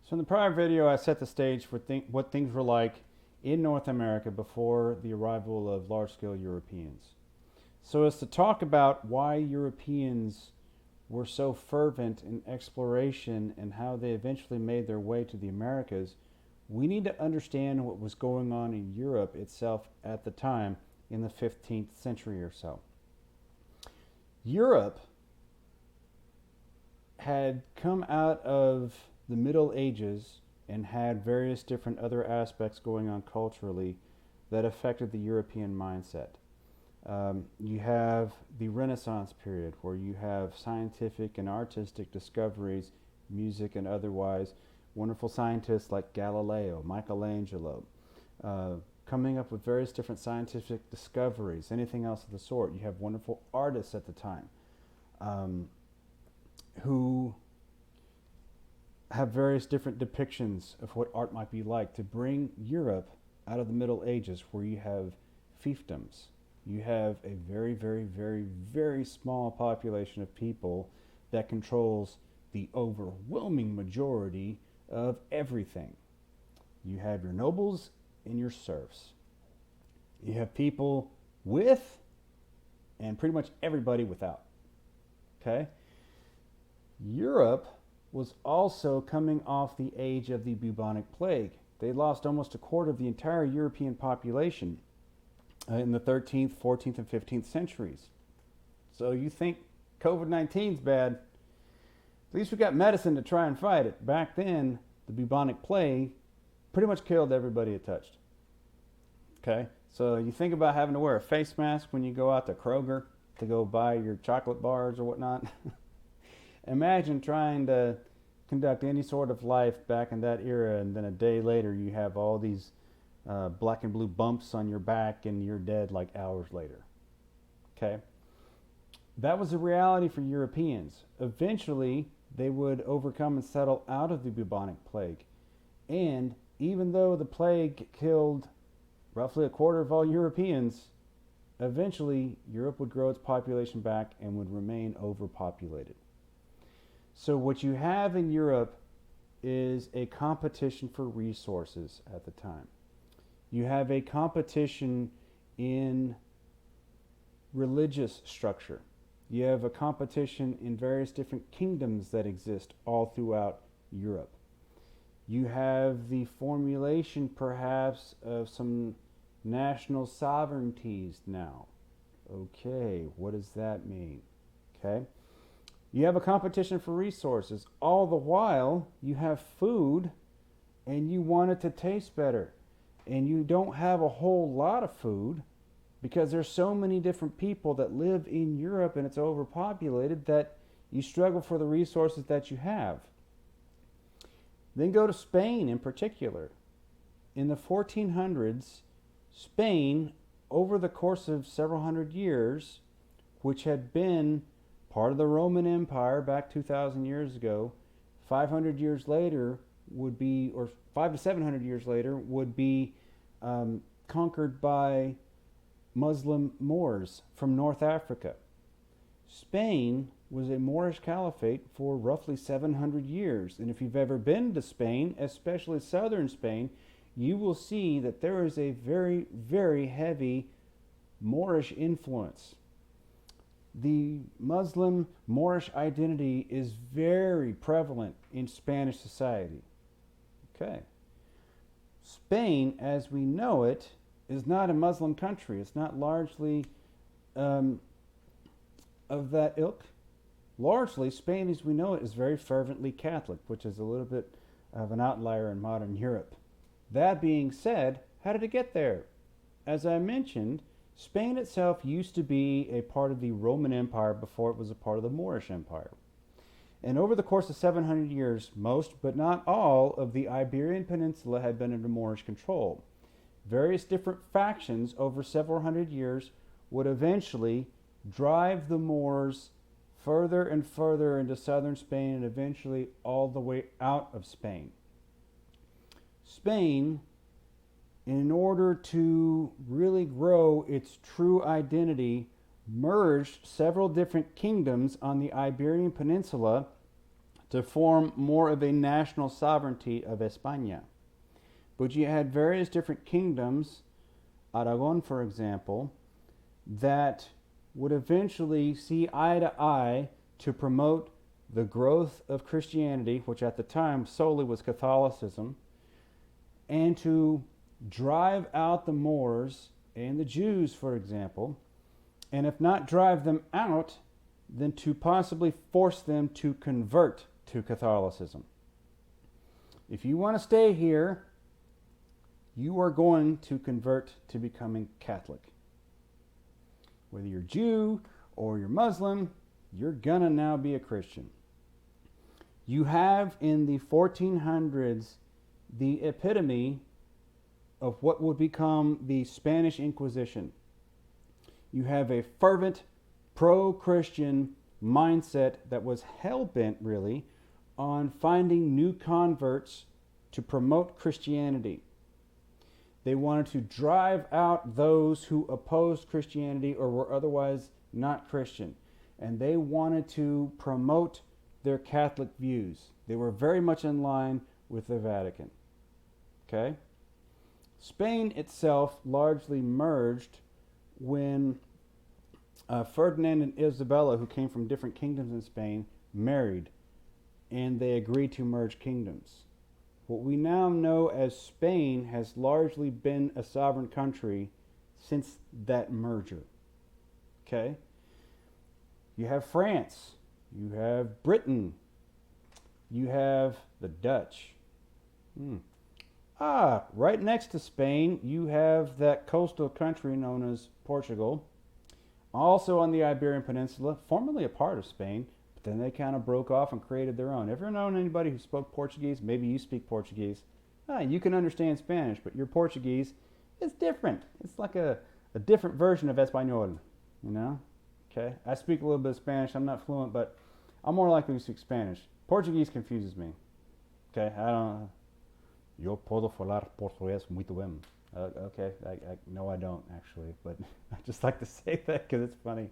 So in the prior video, I set the stage for what things were like in North America before the arrival of large-scale Europeans. So as to talk about why Europeans were so fervent in exploration and how they eventually made their way to the Americas, we need to understand what was going on in Europe itself at the time in the 15th century or so. Europe had come out of the Middle Ages and had various different other aspects going on culturally that affected the European mindset. You have the Renaissance period where you have scientific and artistic discoveries, music and otherwise, wonderful scientists like Galileo, Michelangelo, coming up with various different scientific discoveries, anything else of the sort. You have wonderful artists at the time who have various different depictions of what art might be like to bring Europe out of the Middle Ages, where you have fiefdoms. You have a very, very, very, very small population of people that controls the overwhelming majority of everything. You have your nobles and your serfs. You have people with and pretty much everybody without. Okay? Europe was also coming off the age of the bubonic plague. They lost almost a quarter of the entire European population in the 13th, 14th, and 15th centuries. So you think COVID-19 is bad, at least we got medicine to try and fight it. Back then, the bubonic plague pretty much killed everybody it touched. Okay, so you think about having to wear a face mask when you go out to Kroger to go buy your chocolate bars or whatnot. Imagine trying to conduct any sort of life back in that era, and then a day later you have all these black and blue bumps on your back and you're dead like hours later. Okay? That was a reality for Europeans. Eventually, they would overcome and settle out of the bubonic plague. And even though the plague killed roughly a quarter of all Europeans, eventually Europe would grow its population back and would remain overpopulated. So what you have in Europe is a competition for resources at the time. You have a competition in religious structure. You have a competition in various different kingdoms that exist all throughout Europe. You have the formulation perhaps of some national sovereignties now. Okay, what does that mean? Okay. You have a competition for resources. All the while, you have food and you want it to taste better. And you don't have a whole lot of food because there's so many different people that live in Europe and it's overpopulated that you struggle for the resources that you have. Then go to Spain in particular. In the 1400s, Spain, over the course of several hundred years, which had been part of the Roman Empire back 2,000 years ago, 500 years later would be, or 500 to 700 years later, would be conquered by Muslim Moors from North Africa. Spain was a Moorish caliphate for roughly 700 years. And if you've ever been to Spain, especially southern Spain, you will see that there is a very, very heavy Moorish influence. The Muslim Moorish identity is very prevalent in Spanish society. Okay. Spain, as we know it, is not a Muslim country. It's not largely of that ilk. Largely, Spain, as we know it, is very fervently Catholic, which is a little bit of an outlier in modern Europe. That being said, how did it get there? As I mentioned, Spain itself used to be a part of the Roman Empire before it was a part of the Moorish Empire. And over the course of 700 years, most but not all of the Iberian Peninsula had been under Moorish control. Various different factions over several hundred years would eventually drive the Moors further and further into southern Spain and eventually all the way out of Spain. Spain, in order to really grow its true identity, merged several different kingdoms on the Iberian Peninsula to form more of a national sovereignty of España. But you had various different kingdoms, Aragon, for example, that would eventually see eye to eye to promote the growth of Christianity, which at the time solely was Catholicism, and to drive out the Moors and the Jews, for example, and if not drive them out, then to possibly force them to convert to Catholicism. If you want to stay here, you are going to convert to becoming Catholic. Whether you're Jew or you're Muslim, you're gonna now be a Christian. You have in the 1400s the epitome of what would become the Spanish Inquisition. You have a fervent pro-Christian mindset that was hell-bent really on finding new converts to promote Christianity. They wanted to drive out those who opposed Christianity or were otherwise not Christian. And they wanted to promote their Catholic views. They were very much in line with the Vatican. Okay? Spain itself largely merged when Ferdinand and Isabella, who came from different kingdoms in Spain, married, and they agreed to merge kingdoms. What we now know as Spain has largely been a sovereign country since that merger. Okay? You have France, you have Britain, you have the Dutch. Right next to Spain, you have that coastal country known as Portugal, also on the Iberian Peninsula, formerly a part of Spain, but then they kind of broke off and created their own. Ever known anybody who spoke Portuguese? Maybe you speak Portuguese. You can understand Spanish, but your Portuguese is different. It's like a different version of Español, you know? Okay, I speak a little bit of Spanish. I'm not fluent, but I'm more likely to speak Spanish. Portuguese confuses me. Okay, I don't. Yo puedo falar portugués muito bem. Okay, no, I don't actually, but I just like to say that because it's funny.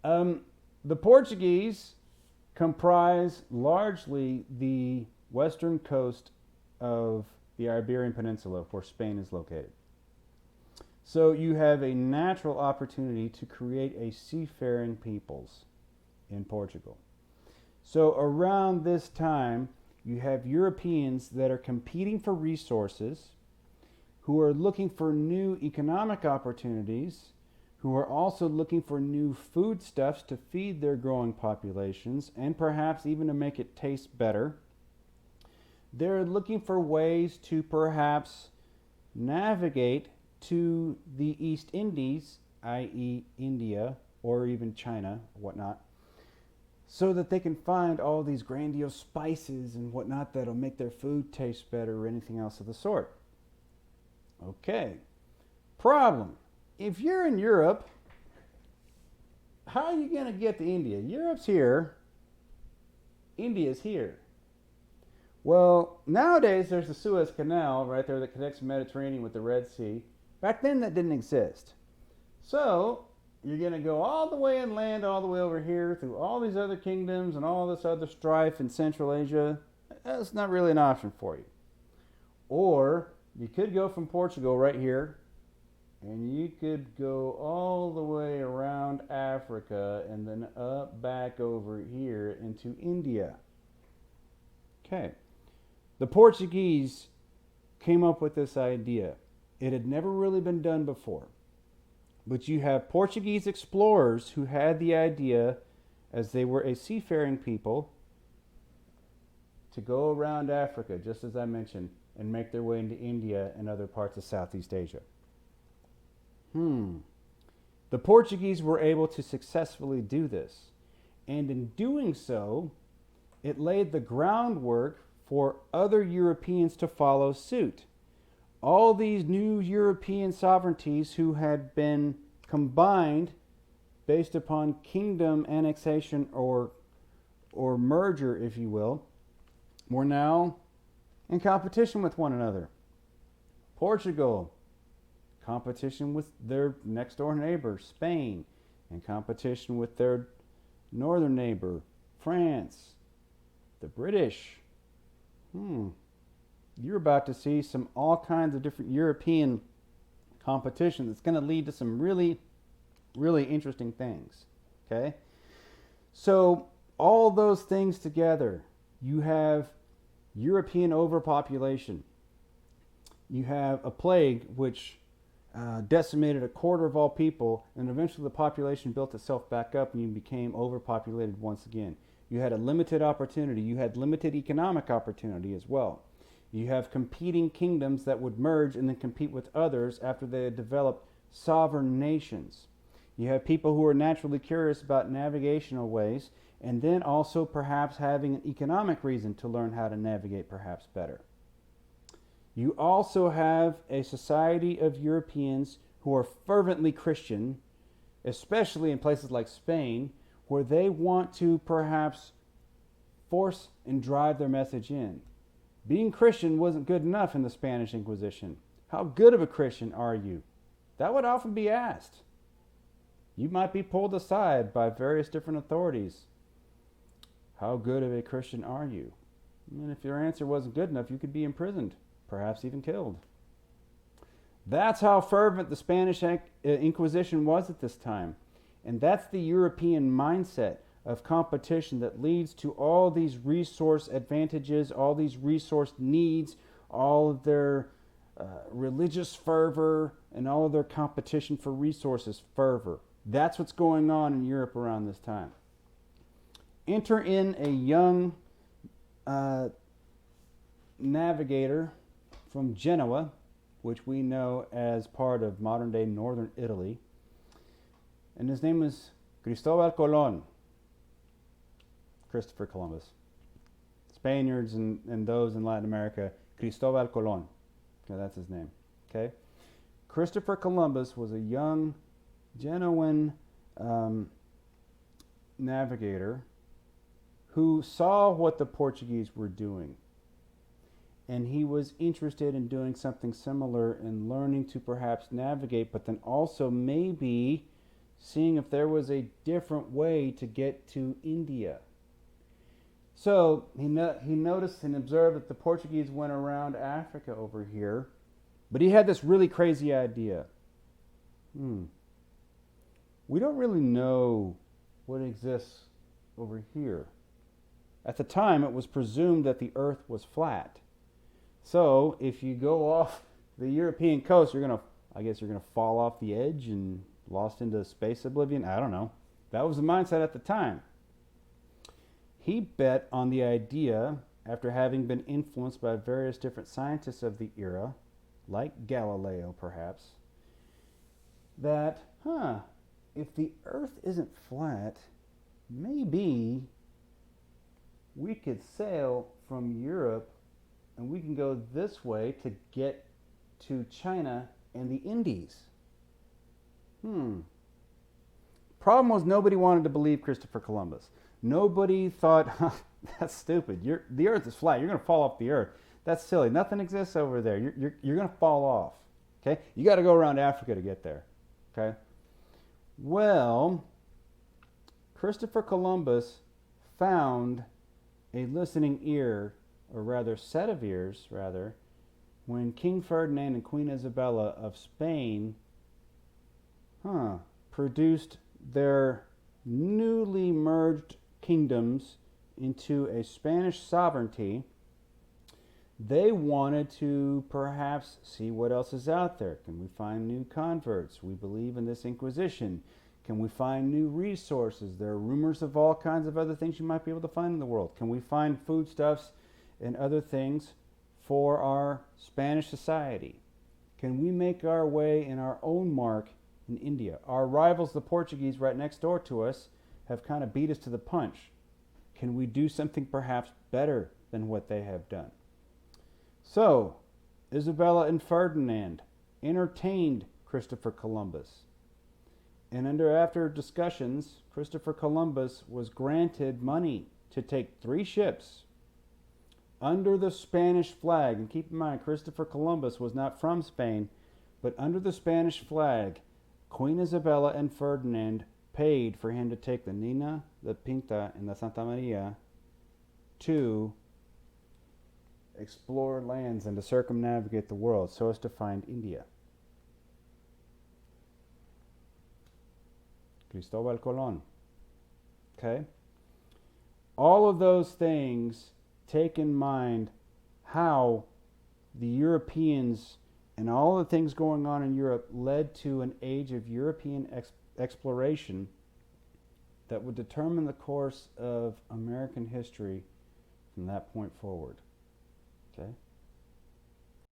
The Portuguese comprise largely the western coast of the Iberian Peninsula, where Spain is located. So you have a natural opportunity to create a seafaring peoples in Portugal. So around this time, you have Europeans that are competing for resources, who are looking for new economic opportunities, who are also looking for new foodstuffs to feed their growing populations, and perhaps even to make it taste better. They're looking for ways to perhaps navigate to the East Indies, i.e. India, or even China, whatnot, so that they can find all these grandiose spices and whatnot that'll make their food taste better or anything else of the sort. Okay. Problem. If you're in Europe, how are you going to get to India? Europe's here. India's here. Well, nowadays there's the Suez Canal right there that connects the Mediterranean with the Red Sea. Back then that didn't exist. So you're going to go all the way inland, all the way over here, through all these other kingdoms and all this other strife in Central Asia. That's not really an option for you. Or you could go from Portugal right here, and you could go all the way around Africa and then up back over here into India. Okay. The Portuguese came up with this idea. It had never really been done before. But you have Portuguese explorers who had the idea, as they were a seafaring people, to go around Africa, just as I mentioned, and make their way into India and other parts of Southeast Asia. The Portuguese were able to successfully do this. And in doing so, it laid the groundwork for other Europeans to follow suit. All these new European sovereignties who had been combined based upon kingdom annexation or merger, if you will, were now in competition with one another. Portugal, competition with their next door neighbor, Spain, in competition with their northern neighbor, France. The British. You're about to see all kinds of different European competition that's going to lead to some really, really interesting things. Okay? So, all those things together, you have European overpopulation. You have a plague which decimated a quarter of all people, and eventually the population built itself back up and you became overpopulated once again. You had a limited opportunity. You had limited economic opportunity as well. You have competing kingdoms that would merge and then compete with others after they had developed sovereign nations. You have people who are naturally curious about navigational ways, and then also perhaps having an economic reason to learn how to navigate perhaps better. You also have a society of Europeans who are fervently Christian, especially in places like Spain, where they want to perhaps force and drive their message in. Being Christian wasn't good enough in the Spanish Inquisition. How good of a Christian are you? That would often be asked. You might be pulled aside by various different authorities. How good of a Christian are you? And if your answer wasn't good enough, you could be imprisoned, perhaps even killed. That's how fervent the Spanish Inquisition was at this time. And that's the European mindset of competition that leads to all these resource advantages, all these resource needs, all of their religious fervor, and all of their competition for resources fervor. That's what's going on in Europe around this time. Enter in a young navigator from Genoa, which we know as part of modern-day northern Italy. And his name is Cristobal Colon. Christopher Columbus. Spaniards and those in Latin America, Cristobal Colon. Okay, that's his name. Okay? Christopher Columbus was a young Genoan navigator who saw what the Portuguese were doing. And he was interested in doing something similar and learning to perhaps navigate, but then also maybe seeing if there was a different way to get to India. So he noticed and observed that the Portuguese went around Africa over here, but he had this really crazy idea. We don't really know what exists over here. At the time, it was presumed that the earth was flat. So if you go off the European coast, you're going to fall off the edge and lost into space oblivion. I don't know. That was the mindset at the time. He bet on the idea, after having been influenced by various different scientists of the era, like Galileo perhaps, that, if the earth isn't flat, maybe we could sail from Europe and we can go this way to get to China and the Indies. Problem was, nobody wanted to believe Christopher Columbus. Nobody thought, that's stupid. The earth is flat. You're going to fall off the earth. That's silly. Nothing exists over there. You're going to fall off. Okay? You got to go around Africa to get there. Okay? Well, Christopher Columbus found a listening ear, or rather set of ears, when King Ferdinand and Queen Isabella of Spain produced their newly merged kingdoms into a Spanish sovereignty. They wanted to perhaps see what else is out there. Can we find new converts? We believe in this Inquisition. Can we find new resources? There are rumors of all kinds of other things you might be able to find in the world. Can we find foodstuffs and other things for our Spanish society? Can we make our way in our own mark in India? Our rivals, the Portuguese, right next door to us, have kind of beat us to the punch. Can we do something perhaps better than what they have done? So, Isabella and Ferdinand entertained Christopher Columbus. And after discussions, Christopher Columbus was granted money to take 3 ships under the Spanish flag. And keep in mind, Christopher Columbus was not from Spain, but under the Spanish flag, Queen Isabella and Ferdinand paid for him to take the Nina, the Pinta, and the Santa Maria to explore lands and to circumnavigate the world so as to find India. Cristobal Colon. Okay? All of those things take in mind how the Europeans and all the things going on in Europe led to an age of European exploration that would determine the course of American history from that point forward. Okay?